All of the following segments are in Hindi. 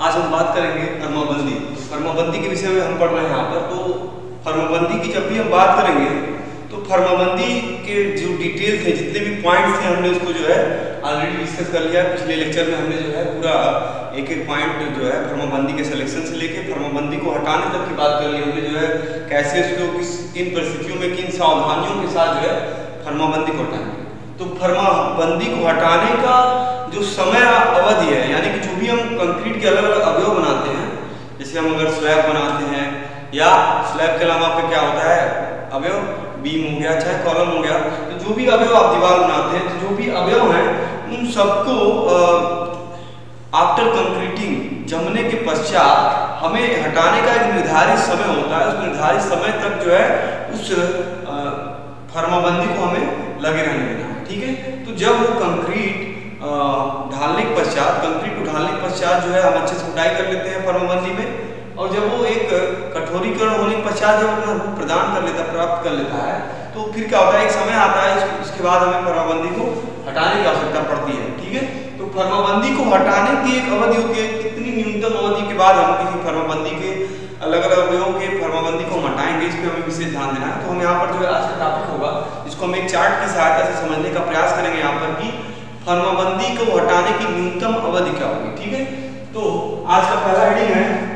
आज हम बात करेंगे फर्माबंदी। तो फर्माबंदी के विषय में हम पढ़ रहे हैं यहाँ पर। तो फर्माबंदी की जब भी हम बात करेंगे तो फर्माबंदी के जो डिटेल्स हैं, जितने भी पॉइंट्स हैं, हमने उसको जो है ऑलरेडी डिस्कस कर लिया। पिछले लेक्चर में हमने जो है पूरा एक एक पॉइंट जो है फर्माबंदी के सिलेक्शन से लेके फर्माबंदी को हटाने तक की बात कर ली हमने। जो है कैसे उसको किन परिस्थितियों में किन सावधानियों के साथ जो है फर्माबंदी को हटाएंगे। तो फर्माबंदी को हटाने का जो समय अवधि है, यानी कि जो भी हम कंक्रीट के अलग अलग अवयव बनाते हैं, जैसे हम अगर स्लैब बनाते हैं या स्लैब के अलावा आपका क्या होता है अवयव, बीम हो गया चाहे कॉलम हो गया, तो जो भी अवयव आप दीवार बनाते हैं, तो जो भी अवयव हैं उन सबको आफ्टर कंक्रीटिंग, जमने के पश्चात हमें हटाने का एक निर्धारित समय होता है। उस निर्धारित समय तक जो है उस फर्माबंदी को हमें लगे रहने देना है। ठीक है। तो जब वो कंक्रीट ढालने के पश्चात, कंक्रीट को ढालने के पश्चात जो है हम अच्छे से उठाई कर लेते हैं फर्माबंदी में, और जब वो एक कठोरीकरण होने के पश्चात जब अपना रूप प्रदान कर लेता, प्राप्त कर लेता है, तो फिर क्या होता है, एक समय आता है इसके बाद हमें फर्माबंदी को हटाने की आवश्यकता पड़ती है। ठीक है। तो फर्माबंदी को हटाने की एक अवधि होती है, कितनी न्यूनतम अवधि के बाद हम किसी फर्माबंदी के अलग अलग अवयवों के फर्माबंदी को हटाएंगे, इस पर हमें विशेष ध्यान देना है। तो हम यहाँ पर जो है आज का टॉपिक होगा, इसको हम एक चार्ट की सहायता से समझने का प्रयास करेंगे यहाँ पर कि फर्माबंदी को हटाने की न्यूनतम अवधि क्या होगी। ठीक है। तो आज का पहला हेडिंग है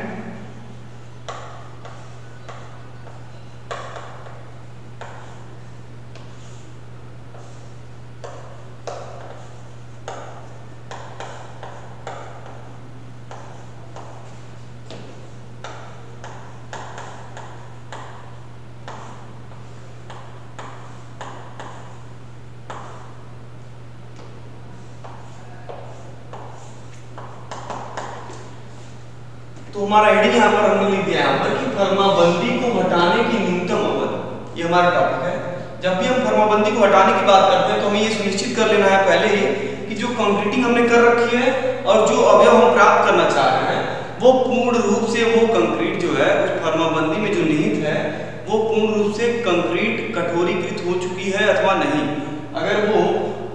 तो हमारा हेडिंग यहाँ पर हमने लिख दिया है यहाँ पर कि फर्माबंदी को हटाने की न्यूनतम अवधि, ये हमारा टॉपिक है। जब भी हम फर्माबंदी को हटाने की बात करते हैं तो हमें ये सुनिश्चित कर लेना है पहले ही कि जो कंक्रीटिंग हमने कर रखी है और जो अवयव हम प्राप्त करना चाह रहे हैं वो पूर्ण रूप से वो कंक्रीट जो है उस फर्माबंदी में जो निहित है वो पूर्ण रूप से कंक्रीट कठोरीकृत हो चुकी है अथवा नहीं। अगर वो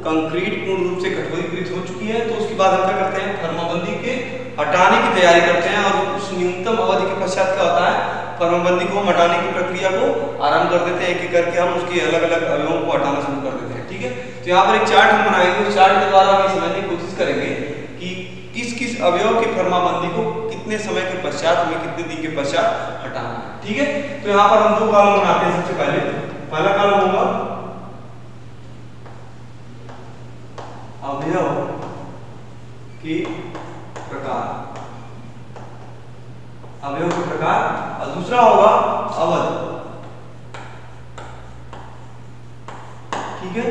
कंक्रीट पूर्ण रूप से कठोरीकृत हो चुकी है तो उसके बाद हम क्या करते हैं, फर्माबंदी के हटाने की तैयारी करते हैं, और उस न्यूनतम अवधि के पश्चात क्या होता है, फर्माबंदी को हम हटाने की प्रक्रिया को आरंभ कर देते हैं। एक एक करके हम उसके अलग अलग अवयवों को हटाना शुरू कर देते हैं। ठीक है। तो यहाँ पर एक चार्ट हम बनाएंगे, उस चार्ट के द्वारा हम ये समझने की कोशिश करेंगे कि किस किस अवयव की फर्माबंदी को कितने समय के पश्चात हमें कितने दिन के पश्चात हटाना है। ठीक है। तो यहाँ पर हम दो कॉलम बनाते हैं। सबसे पहला कॉलम होगा अवयव के प्रकार, अवयव के प्रकार, और दूसरा होगा अवधि। ठीक है।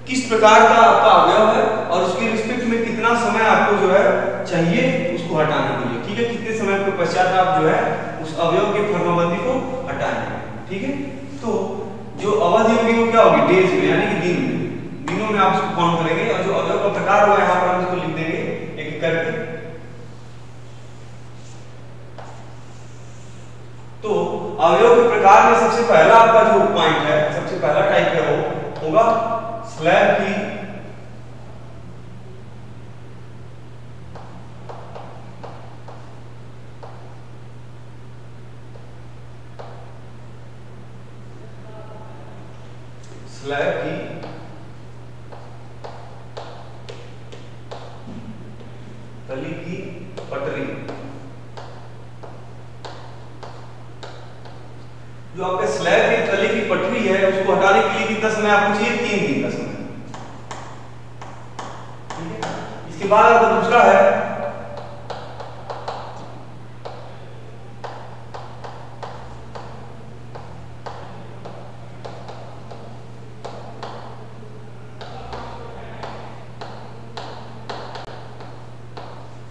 किस प्रकार का आपका अवयव है और उसके रिस्पेक्ट में कितना समय आपको जो है चाहिए उसको हटाने के लिए। ठीक है। कितने समय के पश्चात आप जो है उस अवयव के फर्माबंदी को हटाएंगे। ठीक है। तो जो अवधि होगी वो क्या होगी, डेज में, यानी कि दिन में, दिनों में आप उसको काउंट करेंगे, और जो अवयव का प्रकार होगा यहाँ पर हम इसको लिख देंगे एक एक करके। तो अवयव के प्रकार में सबसे पहला आपका जो पॉइंट है, सबसे पहला टाइप है वो होगा स्लैब की तली की पटरी। जो आपके स्लैब की तली की पटरी है उसको हटाने के लिए कितना समय आपको चाहिए, 3 दिन का समय। ठीक है। इसके बाद आपका दूसरा है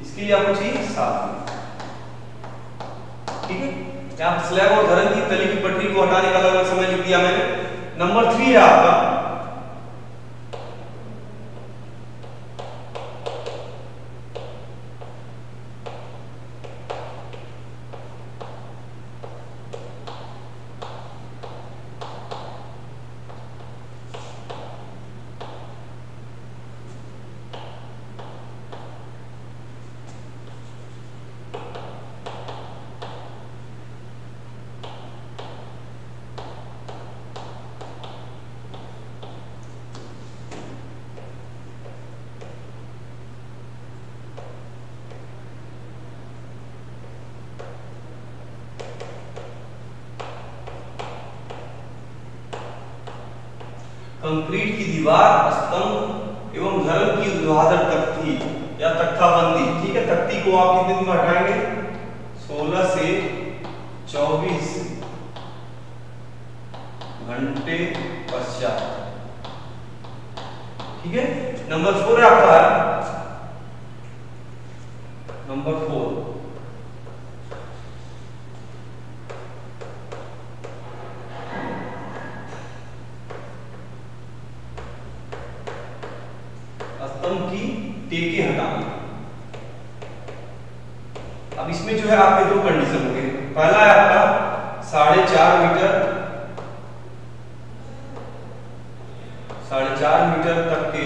इसके लिए आपको चाहिए 7 दिन। ठीक है। यहाँ स्लैब और धरन की तली की पटरी को हटाने का अलग समय लिख दिया मैंने। नंबर 3 है आपका कंक्रीट की दीवार, स्तंभ एवं धरन की ऊर्ध्वाधर तख्ती या तख्ताबंदी, ठीक है, तख्ती को आप कितने दिन में हटाएंगे? 16 से 24 घंटे पश्चात, ठीक है। नंबर 4 है आपका, नंबर 4 स्तंभ की टेके हटाना। अब इसमें जो है आपके दो कंडीशन होंगे। पहला है आपका 4.5 मीटर, 4.5 मीटर तक के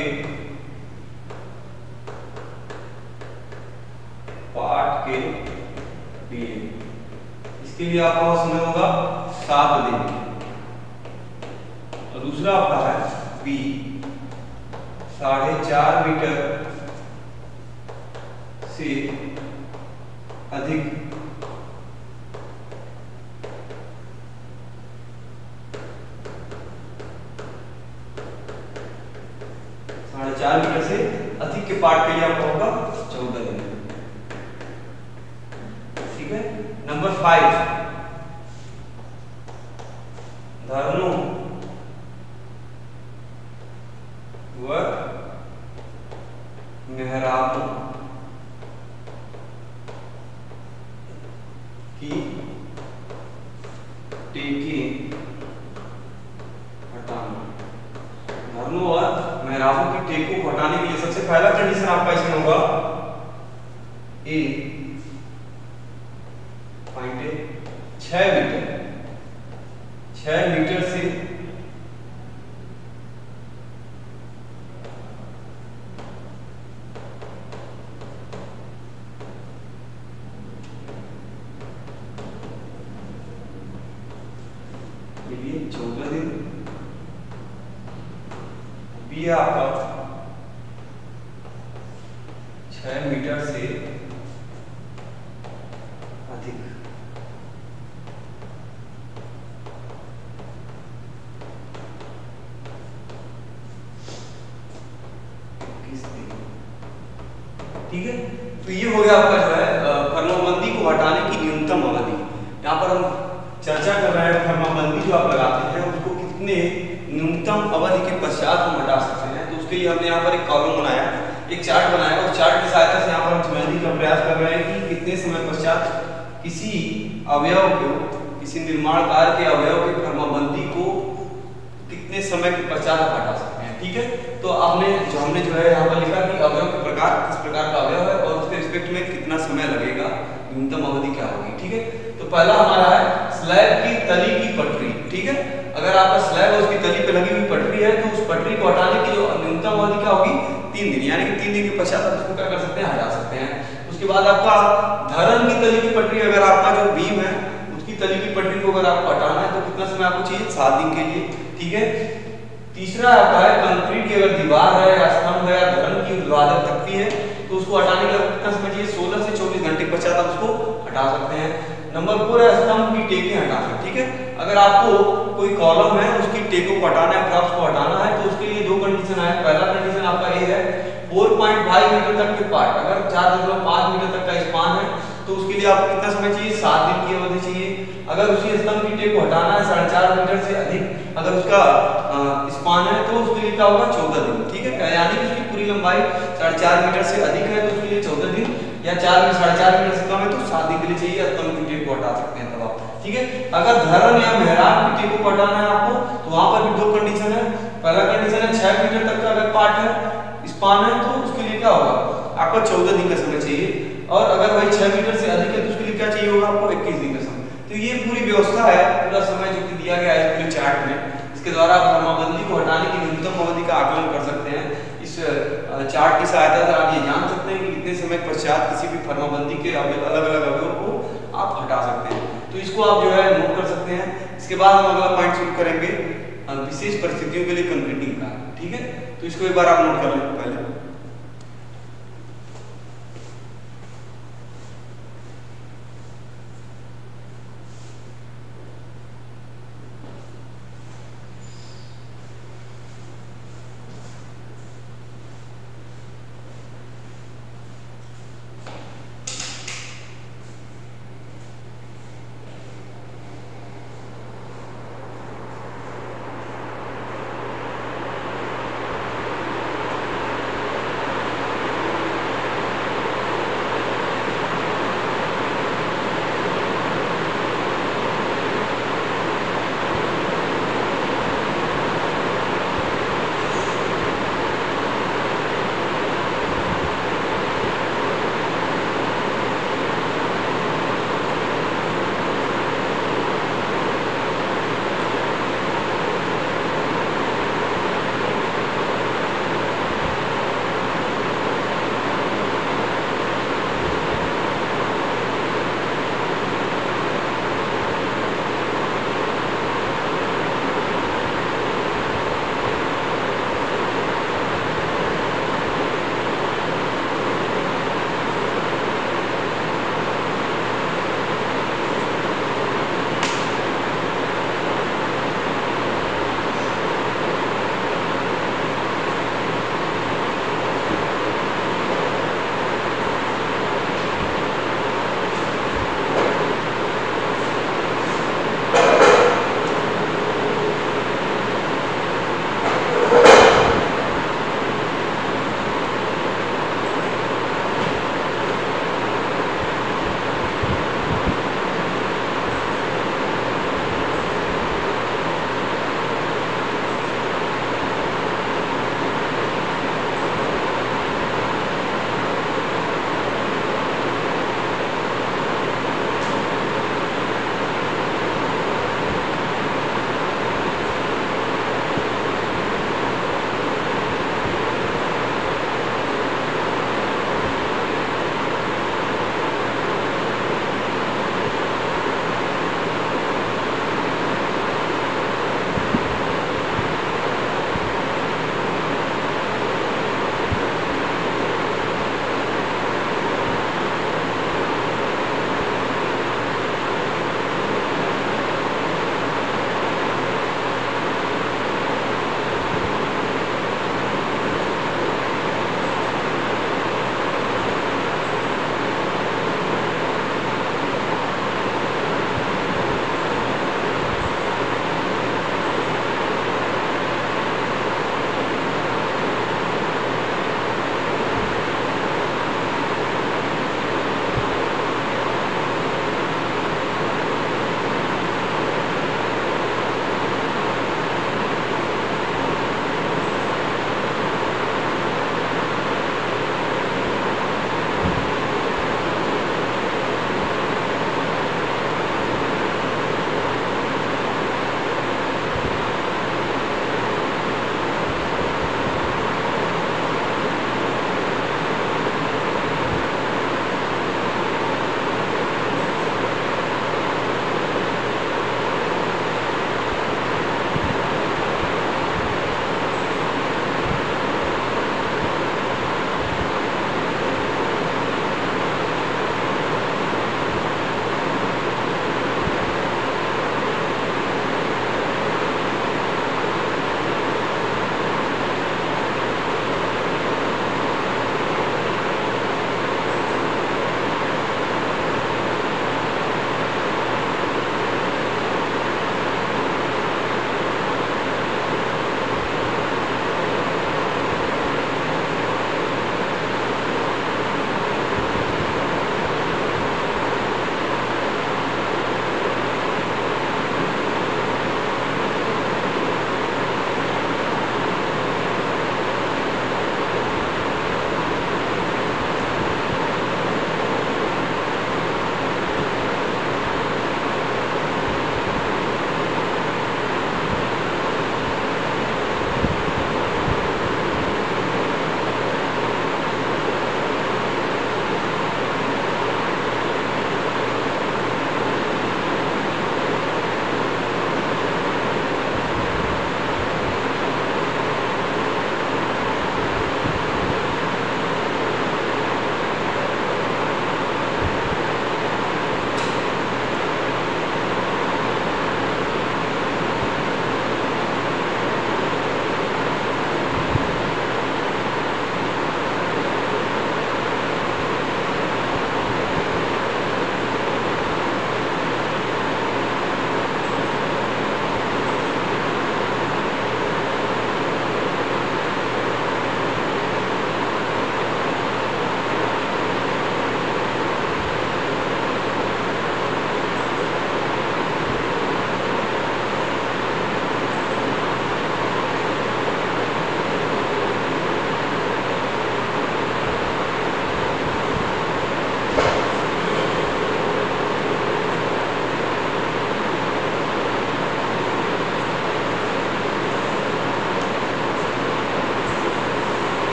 पार्ट के लिए, इसके लिए आपका समय होगा 7 दिन। और दूसरा आपका है बी, 4.5 मीटर से अधिक ,4 मीटर से अधिक के पार्ट के लिए आपका होगा 14 दिन, ठीक है। नंबर 5 धरनों व मेहराबों की टेके हटाना। धरनों और मेहराबों की टेकों को हटाने के लिए सबसे पहला कंडीशन आपका इसमें होगा ए, 6 मीटर से लिए 14 दिन। बी है आपका 6 मीटर से अधिक, ठीक है। तो ये हो गया आपका जो है फर्माबंदी को हटाने की न्यूनतम अवधि। यहाँ पर हम चर्चा कर रहे हैं फर्माबंदी जो आप लगाते हैं उसको कितने न्यूनतम अवधि के पश्चात हम हटा सकते हैं। तो उसके लिए हमने यहाँ पर एक कॉलम बनाया, एक चार्ट बनाया, और चार्ट की सहायता से यहाँ पर हम समझने का प्रयास कर रहे हैं कि कितने समय पश्चात किसी अवयव को, किसी निर्माण कार्य के अवयव की फर्माबंदी को कितने समय के पश्चात आप हटा सकते हैं, ठीक है। तो हमने जो है यहाँ पर लिखा कि अवयव के प्रकार, किस प्रकार का अवयव है और उसके रिस्पेक्ट में कितना समय लगेगा, न्यूनतम अवधि क्या होगी, ठीक है। तो पहला हमारा है स्लैब की तली की पटरी, ठीक है। अगर आपका स्लैब है उसकी तली पे लगी हुई पटरी है तो उस पटरी को हटाने की जो न्यूनतम अवधि क्या होगी? 3 दिन, यानी कि 3 दिन के पश्चात आप उसको क्या कर सकते हैं? हटा सकते हैं। उसके बाद आपका धरन की तली की पटरी, अगर आपका जो बीम है उसकी तली की पटरी को अगर आपको हटाना है तो कितना समय आपको चाहिए? 7 दिन के लिए, ठीक है। तीसरा आपका है कंक्रीट की अगर दीवार है या स्तंभ है या धरन की ऊर्ध्वाधर तख्ती है तो उसको हटाने के लिए कितना समय चाहिए? 16 से 24 घंटे पश्चात आप उसको हटा सकते हैं। नंबर 4 है स्तंभ की टेकें हटाना, ठीक है। अगर आपको कोई कॉलम है उसकी टेकों को हटाना है, प्रॉप्स को हटाना है तो उसके लिए 2 कंडीशन है। पहला कंडीशन आपका ये है 4.5 मीटर तक के पार्ट, अगर 4.5 मीटर तक का स्पान है तो उसके लिए आपको कितना समय चाहिए? 7 दिन की अवधि चाहिए। अगर उसी स्तंभ की टेक को हटाना है 4.5 मीटर से अधिक, अगर उसका स्पान है तो उसके लिए क्या होगा? 14 दिन, ठीक है। यानी कि उसकी पूरी लंबाई 4.5 मीटर से अधिक है तो उसके लिए 14 दिन, या 4.5 मीटर से कम है तो 7 दिन के लिए चाहिए, स्तंभ की टेक को हटा सकते हैं तब आप, ठीक है। अगर धरन या मेहराब की टेक को हटाना है आपको तो वहां पर भी 2 कंडीशन है। पहला कंडीशन है 6 मीटर तक का अगर पार्ट है, स्पान है तो उसके लिए क्या होगा? आपको 14 दिन का समय चाहिए। और अगर वही 6 मीटर से अधिक है तो उसके लिए क्या चाहिए होगा? आपको 21 दिन का समय। तो ये पूरी व्यवस्था है, पूरा समय जो कि दिया गया है पूरे चार्ट में, इसके द्वारा आप फर्माबंदी को हटाने की न्यूनतम अवधि का आकलन कर सकते हैं। इस चार्ट की सहायता से आप ये जान सकते हैं कि कितने समय पश्चात किसी भी फर्माबंदी के अलग अलग अवयवों को आप हटा सकते हैं। तो इसको आप जो है नोट कर सकते हैं। इसके बाद हम अगला पॉइंट शुरू करेंगे विशेष परिस्थितियों के लिए कंक्रीटिंग का, ठीक है। तो इसको एक बार आप नोट कर लें पहले।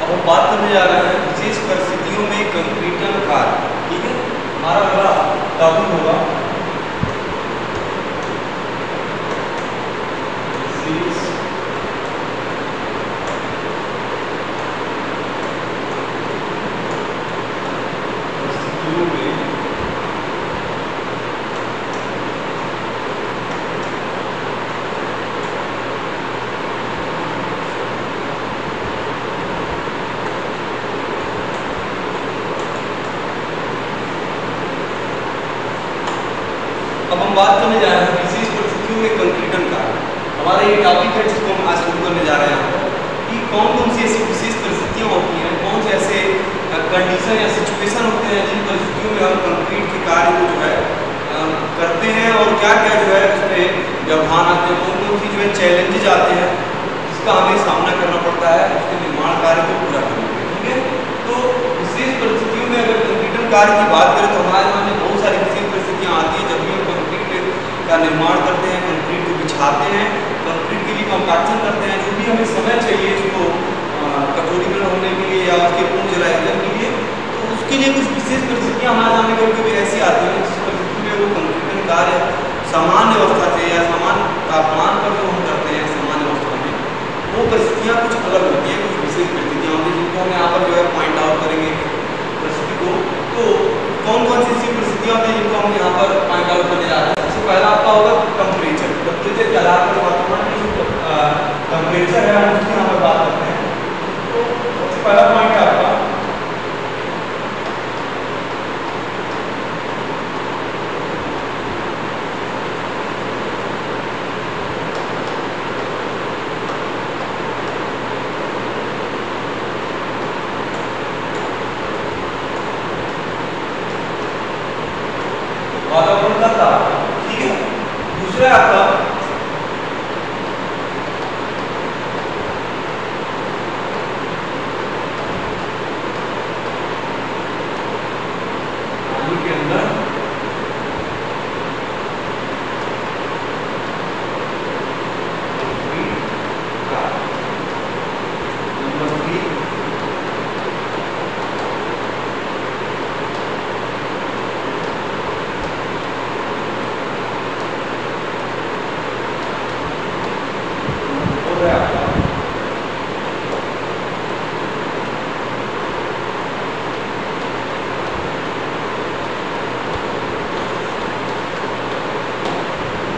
अब हम बात करने जा रहे हैं विशेष परिस्थितियों में कंक्रीटन कार्य। ठीक है, हमारा अगला टॉपिक होगा विशेष परिस्थितियों में अब हम बात करने जा रहे हैं विशेष परिस्थितियों में कंक्रीटन कार्य। हमारा ये टॉपिक है जिसको हम आज शुरू करने जा रहे हैं कि कौन कौन सी ऐसी विशेष परिस्थितियाँ होती हैं, कौन से ऐसे कंडीशन या सिचुएशन होते हैं जिन परिस्थितियों में हम कंक्रीट के कार्य को जो है करते हैं और क्या क्या जो है उसमें व्यवधान आते हैं, कौन कौन सी जो है चैलेंजेज आते हैं जिसका हमें सामना करना पड़ता है उसके निर्माण कार्य को पूरा करने में। ठीक है, तो विशेष परिस्थितियों में अगर कंक्रीटन कार्य की बात करें तो हमारे सामने बहुत सारी विशेष परिस्थितियाँ आती हैं जब भी हम का निर्माण करते हैं, कंक्रीट को बिछाते हैं, कंक्रीट के लिए कॉम्पैक्शन करते हैं, जो भी हमें समय चाहिए इसको कठोरीकरण होने के लिए या उसके पूर्ण जलायोजन के लिए, तो उसके लिए कुछ विशेष परिस्थितियाँ हमारे सामने कभी कभी ऐसी आती हैं जिस परिस्थिति में वो कंक्रीटन कार्य सामान्य अवस्था से या सामान्य तापमान पर जो हम करते हैं सामान्य अवस्था में, वो परिस्थितियाँ कुछ अलग होती हैं, कुछ विशेष परिस्थितियाँ होती हैं जिनको हम यहाँ पर जो है पॉइंट आउट करेंगे परिस्थिति को। तो कौन कौन सी ऐसी परिस्थितियाँ होती हैं जिनको हम यहाँ पर पॉइंट आउट करने जा रहे हैं। पहला आपका होगा टेम्परेचर। टेम्परेचर के आधार पर वर्तमान में जो टेम्परेचर है हम उसकी यहाँ पर बात करते हैं। तो सबसे पहला पॉइंट है आपका वातावरण का तापमान। ठीक है, दूसरा आपका पानी के अंदर नंबर 3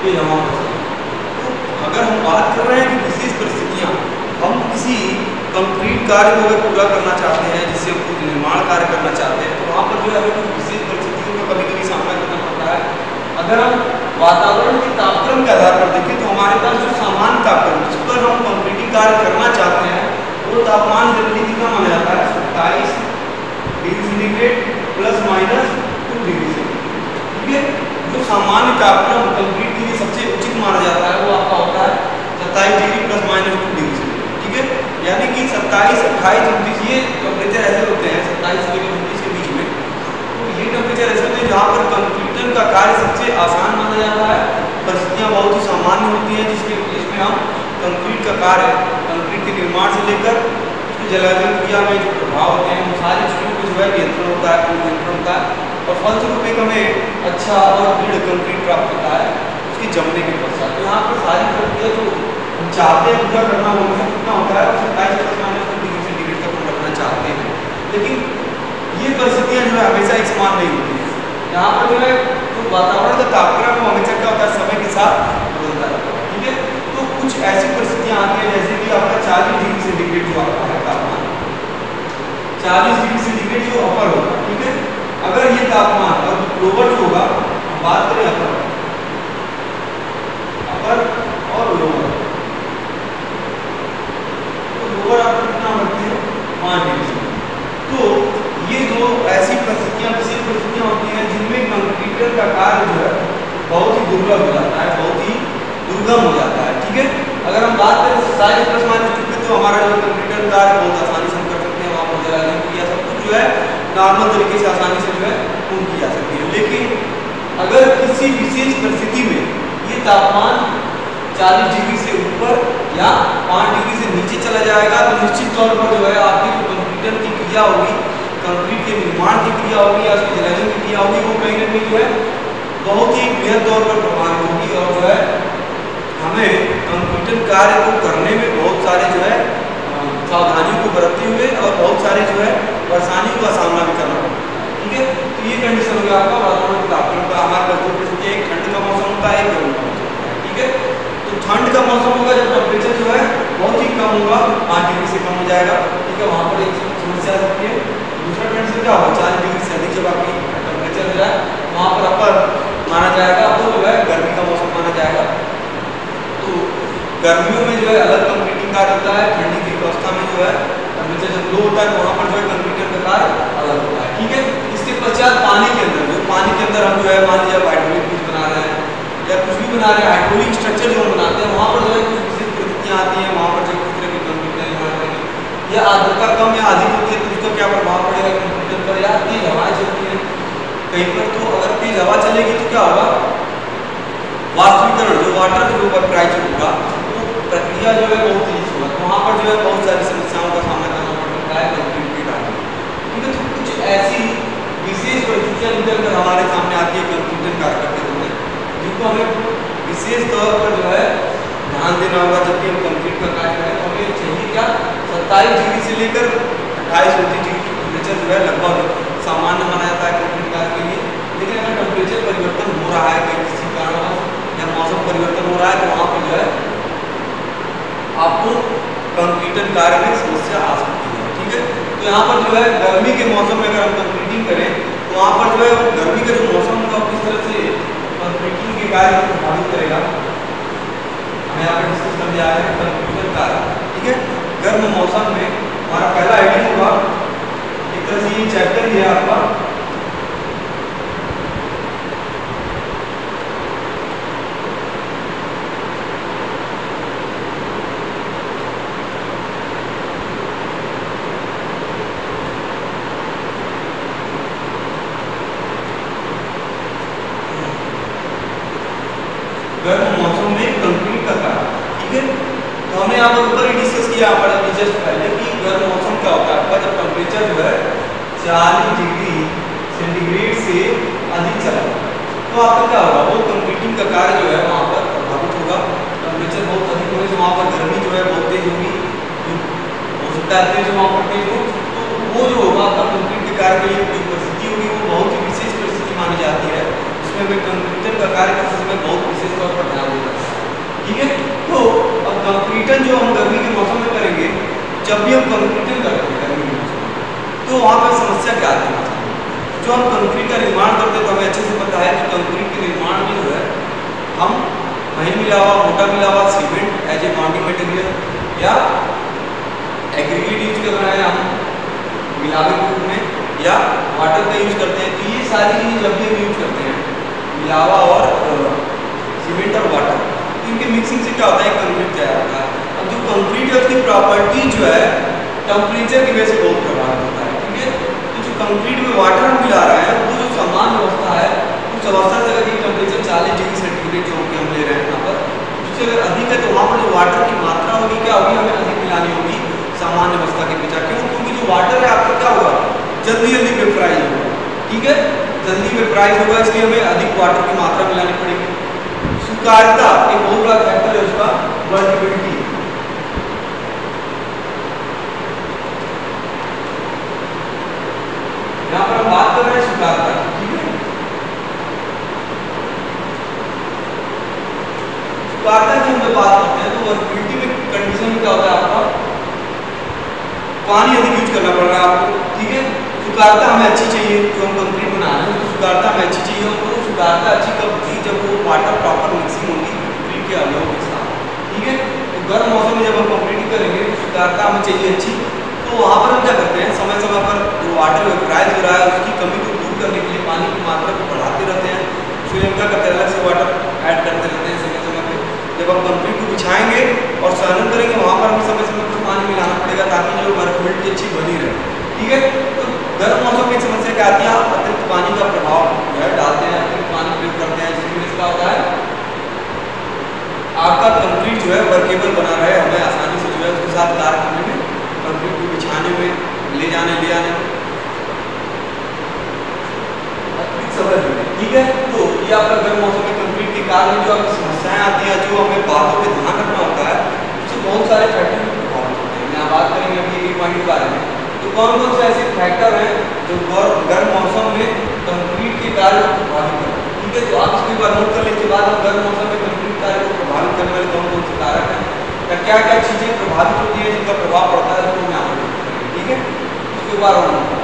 ये जमा हो सकता है। तो अगर हम बात कर रहे हैं कि विशेष परिस्थितियाँ हम किसी कंक्रीट कार्य को अगर पूरा करना चाहते हैं जिससे हम कुछ निर्माण कार्य करना चाहते हैं तो वहाँ पर जो है हमें कुछ विशेष परिस्थितियों का कभी कभी सामना करना पड़ता है। अगर हम वातावरण के तापक्रम के आधार पर देखें तो हमारे पास जो सामान्य तापक्रम जिस पर हम कंक्रीटिंग कार्य करना चाहते हैं वो तापमान जनरली कितना माना जाता है 27 degree centigrade plus minus 2 degree centigrade. ठीक है, जो सामान्य तापक्रम कंक्रीट के लिए सबसे उचित माना जाता है वो आपका होता है 27 degree plus minus 2 degree centigrade. ठीक है, यानी कि 27, 28, 29 ये टेम्परेचर ऐसे होते हैं 27 से लेकर 29 के बीच में। तो ये टेम्परेचर ऐसे होते हैं जहाँ पर कंक्रीटन का कार्य सबसे आसान माना जाता है, परिस्थितियाँ बहुत ही सामान्य होती हैं जिसमें हम कंक्रीट का कार्य कंक्रीट के निर्माण से लेकर उसके जलायोजन क्रिया में जो प्रभाव होते हैं उन सारी चीज़ों को जो है नियंत्रण होता है, नियंत्रण होता है और फलस्वरूप एक हमें अच्छा और दृढ़ कंक्रीट प्राप्त होता है उसकी जमने के पश्चात। तो यहाँ पर सारी प्रक्रिया जो हम चाहते हैं पूरा करना वो हमेशा कितना होता है 27 प्लस माइनस 2 डिग्री सेंटीग्रेड तक हम रखना चाहते हैं, लेकिन ये परिस्थितियाँ जो है हमेशा एक समान नहीं होती है। यहाँ पर जो है जो वातावरण का तापक्रम वो हमेशा क्या होता है समय के साथ बदलता रहता है। ठीक है, तो कुछ ऐसी परिस्थितियाँ आती हैं जैसे कि आपका 40 डिग्री सेंटीग्रेड जो आपका है तापमान 40 डिग्री सेंटीग्रेड जो अपर होगा। ठीक है, अगर ये तापमान और लोअर जो होगा हम बात करें अपर और लोअर, तो लोअर आप कितना रखते हैं 5 डिग्री। तो ये दो ऐसी परिस्थितियाँ विशेष परिस्थितियाँ होती हैं जिनमें कंक्रीटर का कार्य जो है बहुत ही दुर्लभ हो जाता है, बहुत ही दुर्गम हो जाता है। ठीक है, अगर हम बात करें 27 प्लस माइनस 2 पे तो हमारा जो कंक्रीटर कार्य बहुत आसानी से हम कर सकते हैं, वहाँ पर जलायोजन क्रिया सब कुछ जो है नॉर्मल तरीके से आसानी से जो है पूर्ण की जा सकती है। लेकिन अगर किसी विशेष परिस्थिति में ये तापमान 40 डिग्री से ऊपर या 5 डिग्री से नीचे चला जाएगा तो निश्चित तौर पर जो है आपकी जो क्रिया होगी, कंक्रीट के निर्माण की क्रिया होगी या उसकी जलाजन की क्रिया होगी, वो कहीं ना कहीं जो है बहुत ही बृहद तौर पर प्रभावित होगी और जो है हमें कंक्रीटन कार्य को करने में बहुत सारे जो है सावधानियों को बरतते हुए और बहुत सारे जो है परेशानियों का सामना भी करना पड़ता है। ठीक है, तो ये कंडीशन हो गया आपका वातावरण के तापमान का। हमारे पास दो किस्म के, एक ठंड का मौसम होता है, एक गर्म का मौसम होता है। ठीक है, तो ठंड का मौसम होगा जब टेम्परेचर जो है बहुत ही कम होगा, 5 डिग्री से कम हो जाएगा। ठीक है, वहाँ पर एक समस्या आ सकती है। दूसरा कंडीशन क्या होगा, 40 डिग्री से अधिक जब आपकी टेम्परेचर हो जाए वहाँ पर अपर माना जाएगा, वो जो है गर्मी का मौसम माना जाएगा। तो गर्मियों में जो है अलग कंक्रीटिंग कार्य होता है, ठंडी की अवस्था में जो है टेम्परेचर जब लो होता है वहाँ पर जो है कंक्रीटिंग का कार्य अलग होता है। ठीक है, इसके पश्चात पानी के अंदर हम जो है मान लीजिए हाइड्रोलिक ब्रिज बना रहे हैं या कुछ भी बना रहे हैं, हाइड्रोलिक स्ट्रक्चर जो हम बनाते हैं वहाँ पर जो है कुछ विशेष परिस्थितियाँ आती हैं, वहाँ पर जो किस तरह की कंक्रीट का निर्माण करेंगे या आर्द्रता कम या अधिक होती है तो उसका क्या प्रभाव पड़ेगा कंक्रीट पर, या तेज हवाएं चलती हैं कहीं पर, तो अगर तेज हवा चलेगी तो क्या होगा, वाष्पीकरण जो वाटर जो वेपराइजर होगा वो प्रक्रिया जो है बहुत तेज होगा, तो वहाँ पर जो है बहुत सारी समस्याओं का सामना करना पड़ सकता है कंक्रीट के कारण। ठीक है, तो कुछ ऐसी विशेष परिस्थितियाँ निकल कर हमारे सामने आती है कंक्रीटन कार्य करते समय, जिनको हमें विशेष तौर पर जो है ध्यान देना होगा जब भी हम कंक्रीट का कार्य करें। तो हमें चाहिए क्या, 27 डिग्री से लेकर 28-29 डिग्री टेम्परेचर जो है लगभग सामान्य माना जाता है कंक्रीट कार्य के लिए। लेकिन अगर टेम्परेचर परिवर्तन हो रहा है कहीं किसी कारणवश या मौसम परिवर्तन हो रहा है तो वहाँ पर जो है आपको कंक्रीटन कार्य में समस्या आ सकती है। ठीक है, तो यहाँ पर जो है गर्मी के मौसम में अगर हम कंक्रीटिंग करें तो वहाँ पर जो है गर्मी का जो मौसम होगा किस तरह से कंक्रीटिंग के कार्य को प्रभावित करेगा, हमें यहाँ पर डिस्कस करने जा रहे हैं कंक्रीटन कार्य। ठीक है, गर्म मौसम में हमारा पहला आइडिया होगा, एक तरह से ये चैप्टर ही है आपका गर्म मौसम में कंक्रीट का कार्य। ठीक है, तो हमने यहाँ पर ऊपर ही डिस्कस किया हमारे जस्ट पहले कि गर्म मौसम क्या होता है आपका, जब टेम्परेचर जो है 40 डिग्री सेंटीग्रेड से अधिक चला तो आपका क्या होगा, वो कंक्रीटिंग का कार्य जो है वहाँ पर प्रभावित होगा। टेम्परेचर बहुत अधिक होने से वहाँ पर गर्मी जो है बहुत तेज होगी, हो सकता है तेज वहाँ पर तेज हो, तो वो जो होगा आपका कंक्रीट के कार्य के लिए जो परिस्थिति होगी वो बहुत ही विशेष परिस्थिति मानी जाती है, उसमें हमें कंक्रीटन का कार्य करते समय बहुत विशेष तौर पर ध्यान देना है। ठीक है, तो अब कंक्रीटन जो हम गर्मी के मौसम में करेंगे, जब भी हम कंक्रीटन करते हैं गर्मी के मौसम में तो वहाँ पर समस्या क्या आती है, जो हम कंक्रीट का निर्माण करते हैं तो हमें अच्छे से पता है कि कंक्रीट के निर्माण में जो है हम महीन मिला हुआ, मोटा मिला हुआ cement as a bonding material या एग्रीगेट यूज कर रहे हैं हम मिलावे के रूप में या वाटर का यूज करते हैं। तो ये सारी चीज़ें जब भी हम यूज करते हैं मिलावा और सीमेंट और वाटर, तो इनके मिक्सिंग से क्या होता है कंक्रीट तैयार होता है। अब जो कंक्रीट है उसकी प्रॉपर्टी जो है टेम्परेचर की वजह से बहुत प्रभावित होता है। ठीक है, तो जो कंक्रीट में वाटर हम मिला रहे हैं वो जो समान अवस्था है उस अवस्था से अगर टेम्परेचर 40 डिग्री सेंटीग्रेड जो कि हम ले रहे हैं यहाँ पर, उससे अगर अधिक है तो वहाँ पर जो वाटर की मात्रा होगी क्या होगी, हमें अधिक मिलानी होगी सामान्य अवस्था के अपेक्षा। क्यों, क्योंकि जो वाटर है आपका क्या होगा, जल्दी जल्दी वेपराइज होगा। ठीक है, जल्दी वेपराइज होगा इसलिए हमें अधिक वाटर की मात्रा मिलानी पड़ेगी। स्वीकार्यता एक बहुत बड़ा फैक्टर है उसका, वर्टिबिलिटी। यहाँ पर हम बात कर रहे हैं स्वीकार्यता। ठीक है, स्वीकार्यता की हम जब बात करते हैं तो वर्टिबिलिटी में कंडीशन क्या होता है आपका, पानी अधिक यूज करना पड़ रहा है आपको। ठीक है, स्वीकार्यता हमें अच्छी चाहिए, जो हम कंक्रीट बना रहे हैं तो स्वीकार्यता हमें अच्छी चाहिए, और स्वीकार्यता अच्छी कब होगी, जब वो वाटर प्रॉपर मिक्सिंग होगी कंक्रीट के अवयवों के साथ। ठीक है, तो गर्म मौसम में जब हम कंक्रीट करेंगे तो स्वीकार्यता हमें चाहिए अच्छी, तो वहाँ पर हम क्या करते हैं, समय समय पर जो वाटर वेपराइज हो रहा है उसकी कमी को दूर करने के लिए पानी की मात्रा को बढ़ाते रहते हैं। इसलिए हम क्या करते हैं, अलग से वाटर ऐड करते रहते हैं समय समय पर। जब हम कंक्रीट को बिछाएंगे और सहलन करेंगे वहाँ पर हमें समय समय पर पानी मिलाना पड़ेगा ताकि जो वर्कबिलिटी अच्छी बनी रहे। ठीक है, तो गर्म मौसम की समस्या क्या आती है, आप अतिरिक्त पानी का प्रभाव जो है डालते हैं, अतिरिक्त पानी प्रयोग करते हैं, जिसकी वजह से क्या होता है आपका कंक्रीट जो है वर्केबल बना रहे, हमें आसानी से जो है उसके साथ कार्य करने में, कंक्रीट को बिछाने में ले आने ठीक है। तो ये आपका गर्म मौसम में कंक्रीट के कारण जो आपकी समस्याएं आती हैं, जो हमें बातों पे ध्यान रखना होता है, उससे बहुत सारे फैक्टर प्रभावित होते हैं। मैं बात करेंगे अभी एक पॉइंट के बारे में। तो कौन कौन से ऐसे फैक्टर हैं जो गर्म मौसम में कंक्रीट के कार्य को प्रभावित करते हैं? ठीक है, तो आप इसको एक बार नोट कर लेने के बाद हम गर्म मौसम में कंक्रीट कार्य को प्रभावित करने वाले कौन कौन से कारक हैं या क्या क्या चीजें प्रभावित होती है जिनका प्रभाव पड़ता है, तो मैं आपको ठीक है उसके बारे में।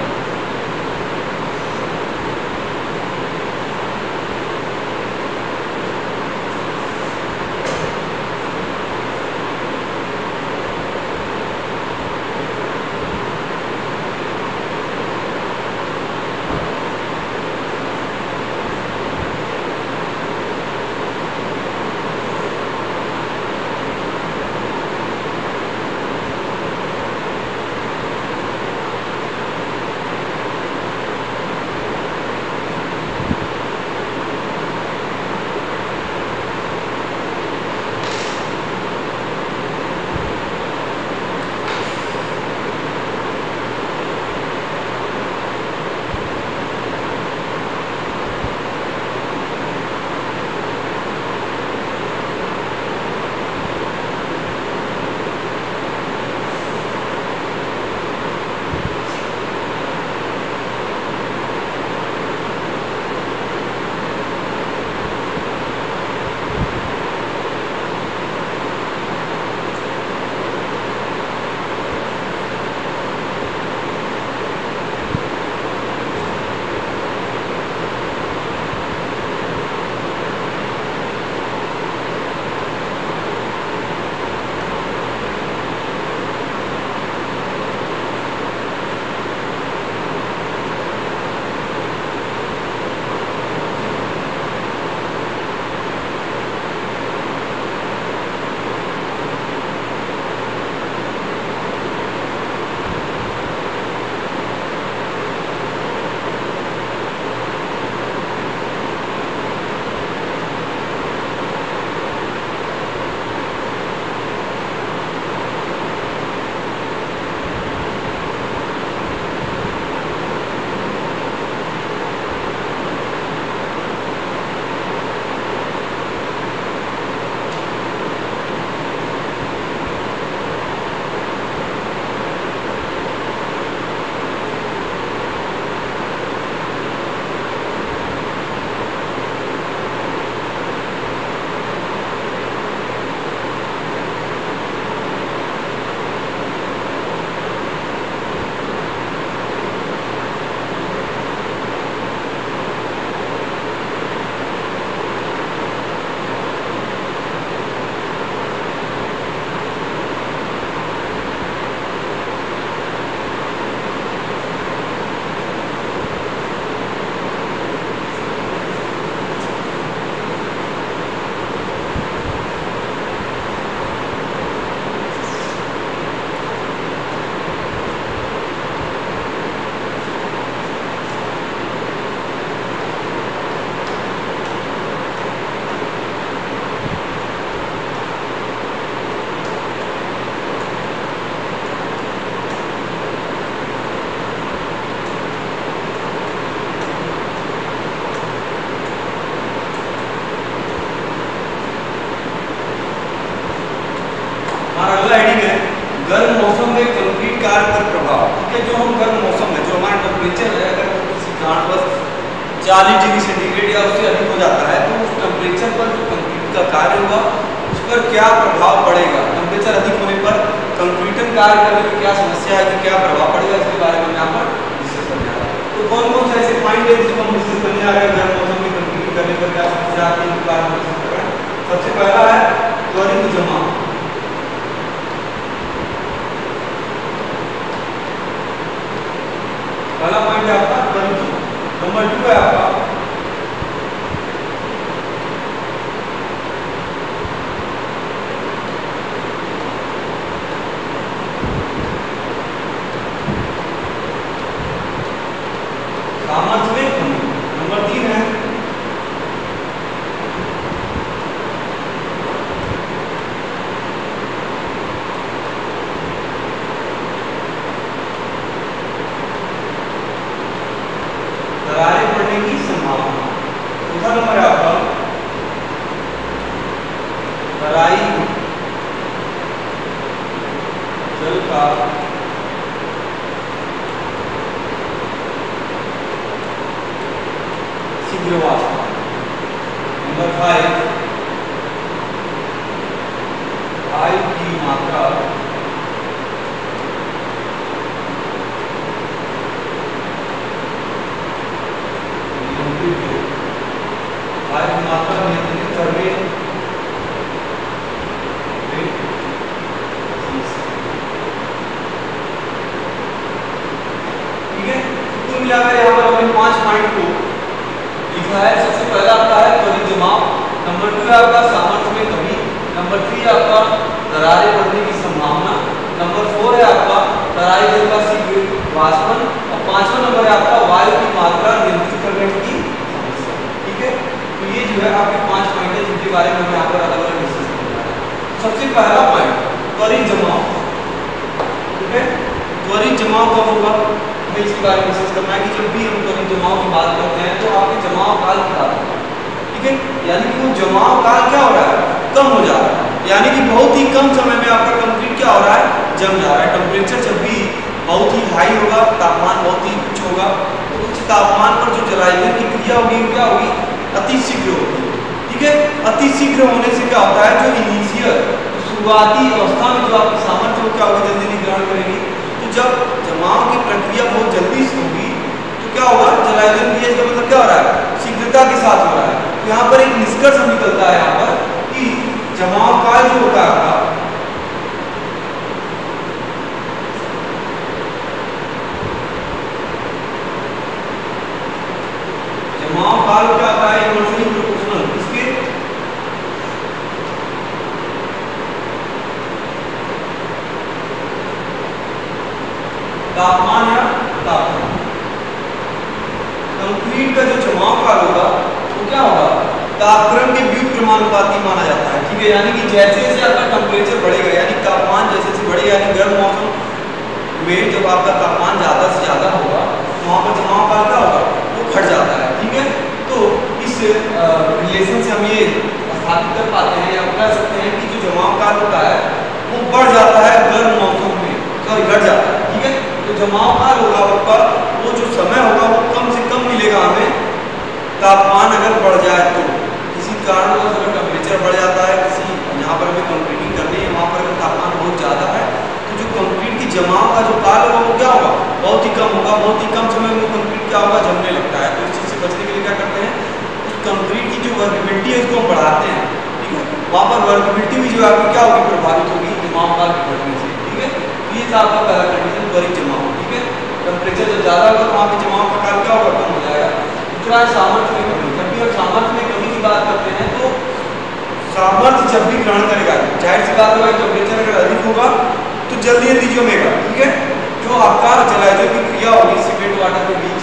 गर्म मौसम में कंक्रीट कार्य पर प्रभाव। ठीक है, जो हम गर्म मौसम में जो हमारा टेम्परेचर है, अगर किसी कारणवश 40 डिग्री सेंटीग्रेड या उससे अधिक हो जाता है, तो उस टेम्परेचर पर जो कंक्रीट का कार्य होगा उस पर क्या प्रभाव पड़ेगा, टेम्परेचर अधिक होने पर कंक्रीटन कार्य करने में क्या समस्या है, क्या प्रभाव पड़ेगा, इसके बारे में यहाँ पर डिस्कस करने आ रहा है। तो कौन कौन से ऐसे पॉइंट है जिसको हम डिस्कस करने आ रहे हैं, गर्म मौसम में कंक्रीट करने पर क्या समस्या आती है, इनके बारे में डिस्कस कर रहे हैं। सबसे पहला है त्वरित जमा। पहला पॉइंट है आपका त्वरित जमा। नंबर 2 है आपका सामर्थ्य में कमी। नंबर 3 है बढ़ने की संभावना। चौथा नंबर है आपका तराई जल का शीघ्र वाष्पन। नंबर 5 वायु की मात्रा नियंत्रित करने कुल मिलाकर यहाँ पर हमने 5 पॉइंट को लिखा है। सबसे पहला आपका है त्वरित जमाव, नंबर 2 है आपका सामर्थ्य में कमी, नंबर 3 है आपका दरारें पड़ने की संभावना, नंबर 4 है आपका तराई जल का शीघ्र वाष्पन और 5वां नंबर है आपका वायु की मात्रा नियंत्रित करने की समस्या। ठीक है, तो ये जो है आपके 5 पॉइंट है जिनके बारे में हम यहाँ पर अलग अलग डिस्कस करेंगे। सबसे पहला पॉइंट त्वरित जमाव। ठीक है, त्वरित जमाव कब होगा, इसके बारे में डिस्कस करना है कि जब भी हम त्वरित जमाव की बात करते हैं तो आपके जमाव काल क्या होता है। ठीक है, यानी कि वो जमाव काल क्या हो रहा है, कम हो जा रहा है, यानी कि बहुत ही कम समय में आपका कंक्रीट क्या हो रहा है, जम जा रहा है। टेम्परेचर जब भी बहुत ही हाई होगा, तापमान बहुत ही उच्च होगा, तो उच्च तापमान पर जो जलायन की क्रिया होगी क्या होगी, अति शीघ्र होगी। ठीक है, अति शीघ्र होने से क्या होता है, जो इनिशियल शुरुआती अवस्था में जो आपकी सामर्थ्य हो क्या होगी, जल्दी ग्रहण करेगी। तो जब जमाव की प्रक्रिया बहुत जल्दी से होगी तो क्या होगा, जलायन क्रिया का मतलब क्या हो रहा है, शीघ्रता के साथ हो रहा है। तो यहाँ पर एक निष्कर्ष निकलता है यहाँ पर कि जमाव काल जो होता है आपका, जमाव काल क्या होता है, इन्वर्सली प्रोपोर्शनल इसके तापमान या तापमान। कंक्रीट का जो जमाव काल होगा वो क्या होगा, तापक्रम के व्युत्क्रमानुपाती माना जाता है। ठीक है, यानी कि जैसे जैसे आपका टेम्परेचर बढ़ेगा, यानी तापमान जैसे जैसे बढ़ेगा, यानी गर्म मौसम में जब आपका तापमान ज़्यादा से ज़्यादा होगा तो वहाँ पर जमाव काल क्या होगा, वो घट जाता है। ठीक है, तो इस रिलेशन से हम ये स्थापित कर पाते हैं या कह सकते हैं कि जो जमाव काल होता है वो बढ़ जाता है गर्म मौसम में, सॉरी घट जाता है। ठीक है, तो जमाव काल होगा आपका, वो जो समय होगा वो कम से कम मिलेगा हमें। तापमान अगर बढ़ जाए तो किसी कारणवश अगर टेम्परेचर बढ़ जाता है, किसी जहाँ पर हमें कंक्रीटिंग करनी है वहाँ पर अगर तापमान बहुत ज़्यादा है तो जो कंक्रीट की जमाव का जो काल होगा वो क्या होगा, बहुत ही कम होगा, बहुत ही कम समय में वो कंक्रीट क्या होगा, जमने लगता है। तो इस चीज़ से बचने के लिए क्या करते हैं, उस कंक्रीट की जो वर्केबिलिटी है उसको हम बढ़ाते हैं। ठीक है, वहाँ पर वर्केबिलिटी भी जो है आपकी क्या होगी, प्रभावित होगी जमाव काल के बढ़ने से। ठीक है, ये था आपका पहला कंडीशन त्वरित जमाव। ठीक है, टेम्परेचर जब ज़्यादा होगा तो वहाँ पे जमाव का काल क्या होगा, कम हो जाएगा। दूसरा है सामर्थ्य में कमी। जब भी हम सामर्थ्य में कमी की बात करते हैं तो सामर्थ्य जब भी ग्रहण करेगा, जाहिर सी बात होगा, टेम्परेचर अगर अधिक होगा तो जल्दी जल्दी जमेगा। ठीक है, जो आपका जलायन की क्रिया होगी सीमेंट वाटर के बीच,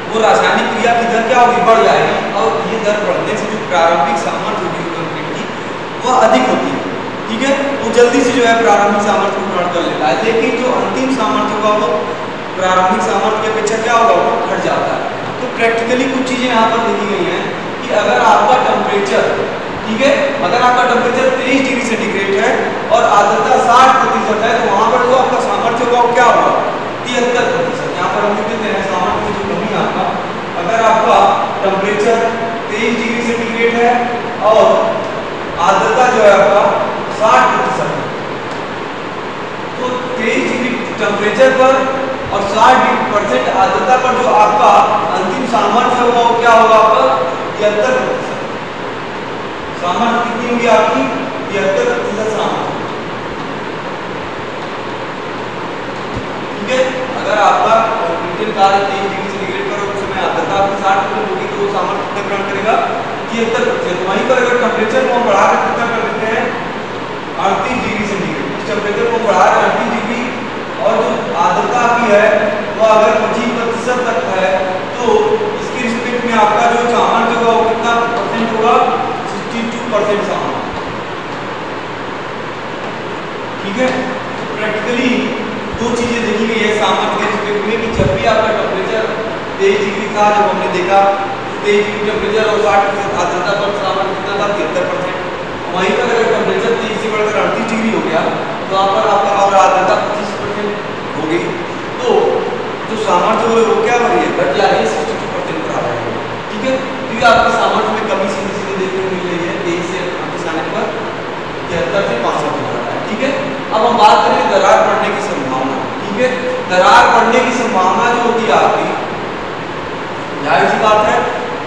वो रासायनिक क्रिया की दर क्या होगी, बढ़ जाएगी, और ये दर बढ़ने से जो प्रारंभिक सामर्थ्य होगी कंक्रीट की वह अधिक होती है। ठीक है, वो जल्दी से जो है प्रारंभिक सामर्थ्य को ग्रहण कर लेता है, लेकिन जो अंतिम सामर्थ्य होगा वो प्रारंभिक सामर्थ्य की अपेक्षा क्या होगा, वो घट जाता है। तो प्रैक्टिकली कुछ चीजें यहाँ पर देखी गई हैं कि अगर आपका टेम्परेचर, ठीक है, अगर आपका टेम्परेचर 23 डिग्री सेंटीग्रेड है और आर्द्रता 60% है तो वहाँ पर जो आपका सामर्थ्य होगा वो क्या होगा, 73%। यहाँ पर हम लिख देते हैं सामर्थ्य में जो कमी है आपका, अगर आपका टेम्परेचर 23 डिग्री सेंटीग्रेड है और आर्द्रता जो है आपका 60% है, तो 23 डिग्री टेम्परेचर पर और 60% आर्द्रता पर जो आपका अंतिम सामर्थ्य होगा वो क्या होगा, आपका 73%। सामर्थ्य कितनी होगी आपकी, 73% सामर्थ्य। ठीक है, अगर आपका कंक्रीट कार्य 23 डिग्री सेंटीग्रेड पर उस समय आर्द्रता आपकी 60% होगी तो वो सामर्थ्य कितना ग्रहण करेगा, 73%। वहीं पर अगर टेम्परेचर को हम बढ़ाकर कितना कर देते हैं, 38 डिग्री सेंटीग्रेड, इस टेम्परेचर को बढ़ा 38 डिग्री और जो आर्द्रता आपकी है वो अगर 25% तक है तो इसके रिस्पेक्ट में आपका जो सामर्थ्य होगा वो कितना परसेंट होगा, 62% सामर्थ्य। ठीक है, प्रैक्टिकली दो चीजें देखी गई है सामर्थ्य के रिस्पेक्ट में कि जब भी आपका टेम्परेचर 23 डिग्री था जब हमने देखा 23 डिग्री टेम्परेचर और 60% आर्द्रता पर सामान्य कितना था 73%। वहीं पर अगर टेम्परेचर 30 से बढ़कर 38 डिग्री हो गया तो वहाँ पर आपका और आर्द्रता 25% हो गई, तो जो सामर्थ्य वो क्या हो रही है, घट जा रही है, 62% पर आ रही है। ठीक है, क्योंकि आपके सामर्थ्य में कमी सीधे सीधे देखने को मिल रही है 23 से 38 आने पर 73 से 65 हो रहा है। ठीक है, अब हम बात करें दरार पड़ने की संभावना। ठीक है, दरार पड़ने की संभावना जो होती है आपकी, जाहिर सी बात है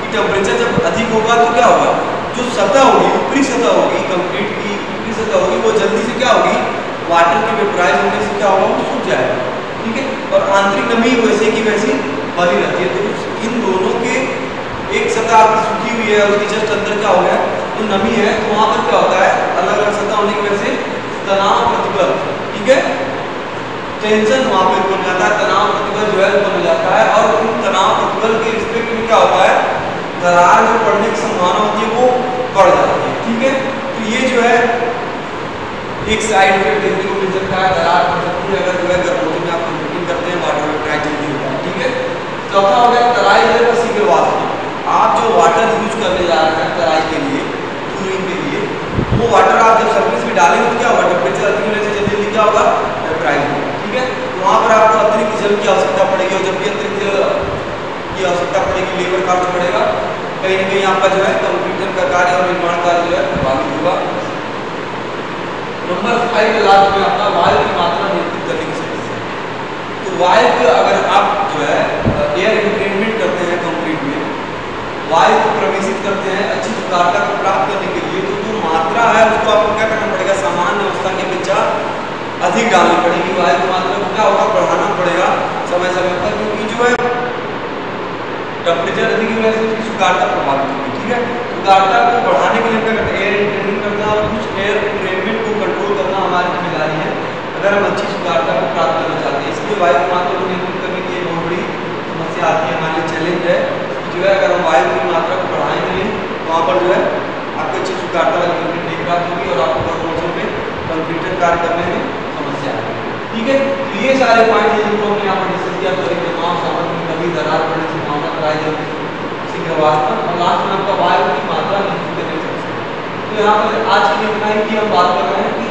कि टेम्परेचर जब अधिक होगा तो क्या होगा, जो सतह होगी, ऊपरी सतह होगी, कंक्रीट की ऊपरी सतह होगी, वो जल्दी से क्या होगी, वाटर के वेपराइज होने से क्या होगा, वो सूख जाएगा। ठीक है, और आंतरिक नमी वैसे की वैसी बनी रहती है। तो इन दोनों के एक सतह आपकी सूखी हुई है, उसके जस्ट अंदर क्या हो गया, तो नमी है, तो वहां पर क्या होता है, अलग अलग सतह होने की वजह से तनाव प्रतिबल, ठीक है, टेंशन वहां पे बन जाता है, तनाव प्रतिबल जो है बन जाता है, और उन तनाव प्रतिबल के रिस्पेक्ट में क्या होता है, दरार जो पड़ने की संभावना होती है वो बढ़ जाती है। ठीक है, तो ये जो है एक साइड इफेक्ट देखने को मिल सकता है, दरार पड़ सकती है अगर जो है गर्भवती में आप कंप्यूटिंग करते हैं, वाटर वेपराइज जल्दी होता है। ठीक है, चौथा हो गया तराई जल का शीघ्र वाष्प। आप जो वाटर यूज करने जा रहे हैं तराई के लिए, क्यूरिंग के लिए, वो वाटर आप जब सर्विस में डालेंगे तो क्या होगा, टेम्परेचर अधिक होने से जल्दी जल्दी क्या होगा, वेपराइज होगा। ठीक है, तो वहाँ पर आपको अतिरिक्त जल की आवश्यकता पड़ेगी, और जब भी अतिरिक्त जल की आवश्यकता पड़ेगी, लेबर खर्च पड़ेगा, कहीं ना कहीं आपका जो है कंक्रीशन का कार्य और निर्माण कार्य जो है प्रभावित होगा। नंबर 5 लास्ट में आपका वायु की मात्रा नियंत्रित करने की समस्या। तो वायु को अगर आप जो है एयर इंट्रेनमेंट करते हैं कंक्रीट में, वायु को प्रवेशित करते हैं अच्छी सुधारता को प्राप्त करने के लिए, तो जो मात्रा है उसको आपको क्या करना पड़ेगा, सामान्य अवस्था की अपेक्षा अधिक डालनी पड़ेगी। वायु की मात्रा को क्या होगा, बढ़ाना पड़ेगा समय समय पर, क्योंकि जो है टेम्परेचर अधिक होने से उसकी सुधारता प्रभावित होगी। ठीक है, सुधारता को बढ़ाने के लिए क्या करते हैं, एयर इंट्रेनमेंट करना, और कुछ एयर इंट्रेनमेंट को कंट्रोल करना हमारी जिम्मेदारी है अगर हम अच्छी सुधारता को प्राप्त करना चाहते हैं। इसलिए वायु की मात्रा को नियंत्रित करने की बहुत बड़ी समस्या आती है, हमारे लिए चैलेंज है जो है, अगर हम वायु की मात्रा को बढ़ाएंगे तो वहाँ पर जो है आपकी अच्छी सुधारता वाली नहीं प्राप्त होगी और आपको मौसम में कंप्यूटर कार्य करने में समस्या आएगी। ठीक है, तो ये सारे पॉइंट जिनको हमने यहाँ पर डिस्कस किया, तमाम सामर्थ्य में कभी दरार पड़ने की संभावना कराई जाती है शीघ्र वाष्प, और लास्ट में आपका वायु की मात्रा नियंत्रित करने की समस्या। तो यहाँ पर आज के लिए इतना ही कि हम बात कर रहे हैं कि